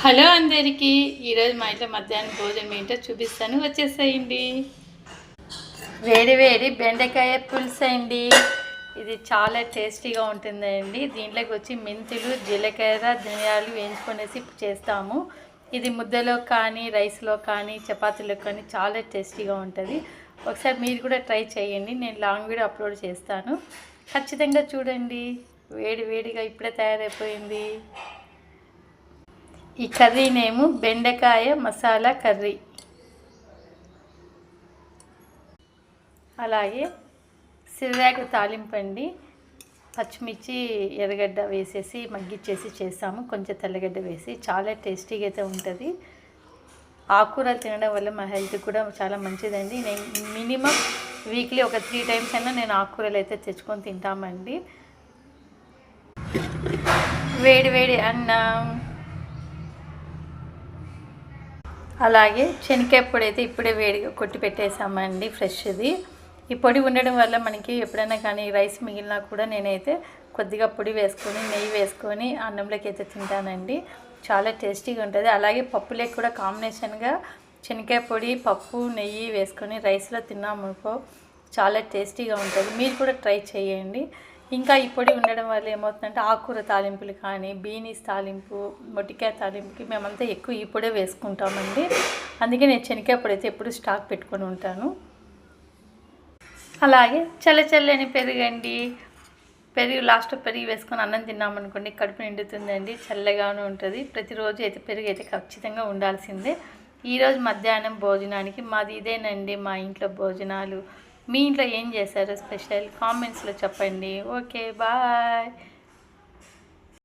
Hello అందరికీ, ఈరోజు మా ఇంట్లో మధ్యాహ్నం భోజనం ఏంటో చూపిస్తాను, వచ్చేసేయండి. వేడి వేడి బెండకాయ పులుసు అండి. ఇది చాలా టేస్టీగా ఉంటుందండి. దీంట్లోకి వచ్చి మెంతులు, జీలకర్ర, ధనియాలు వేయించుకొనేసి చేస్తాము. ఇది ముద్దలో కానీ, రైస్లో కానీ, చపాతీలో కానీ చాలా టేస్టీగా ఉంటుంది. ఒకసారి మీరు కూడా ట్రై చేయండి. నేను లాంగ్ వీడియో అప్లోడ్ చేస్తాను, ఖచ్చితంగా చూడండి. వేడి వేడిగా ఇప్పుడే తయారైపోయింది. ఈ కర్రీ నేము బెండకాయ మసాలా కర్రీ. అలాగే సిర్రాకు తాలింపండి. పచ్చిమిర్చి, ఎర్రగడ్డ వేసేసి మగ్గిచ్చేసి చేస్తాము, కొంచెం తెల్లగడ్డ వేసి. చాలా టేస్టీగా అయితే ఉంటుంది. ఆకుకూరలు తినడం వల్ల మా హెల్త్ కూడా చాలా మంచిదండి. నేను మినిమం వీక్లీ ఒక 3 టైమ్స్ అయినా నేను ఆకుకూరలు అయితే తెచ్చుకొని తింటామండి. వేడి వేడి అన్నం. అలాగే శనగకాయ పొడి అయితే ఇప్పుడే వేడిగా కొట్టి పెట్టేసామండి, ఫ్రెష్ది. ఈ పొడి ఉండడం వల్ల మనకి ఎప్పుడైనా కానీ రైస్ మిగిలినా కూడా నేనైతే కొద్దిగా పొడి వేసుకొని, నెయ్యి వేసుకొని అన్నంలోకి అయితే తింటానండి. చాలా టేస్టీగా ఉంటుంది. అలాగే పప్పులోకి కూడా కాంబినేషన్గా శనగకాయ పొడి, పప్పు, నెయ్యి వేసుకొని రైస్లో తిన్నామనుకో చాలా టేస్టీగా ఉంటుంది. మీరు కూడా ట్రై చేయండి. ఇంకా ఈ పొడి ఉండడం వల్ల ఏమవుతుందంటే ఆకుకూర తాలింపులు కానీ, బీనీస్ తాలింపు, మొటికాయ తాలింపుకి మేమంతా ఎక్కువ ఈ పొడే వేసుకుంటామండి. అందుకే నేను శనగకాయ పొడి అయితే ఎప్పుడు స్టాక్ పెట్టుకొని ఉంటాను. అలాగే చల్లని పెరుగండి. పెరుగు లాస్ట్ పెరుగు వేసుకొని అన్నం తిన్నామనుకోండి కడుపు నిండుతుందండి, చల్లగాను ఉంటుంది. ప్రతిరోజు అయితే పెరుగు అయితే ఖచ్చితంగా ఉండాల్సిందే. ఈరోజు మధ్యాహ్నం భోజనానికి మాది ఇదేనండి, మా ఇంట్లో భోజనాలు. మీ ఇంట్లో ఏం చేశారో స్పెషల్ కామెంట్స్లో చెప్పండి. Okay, bye.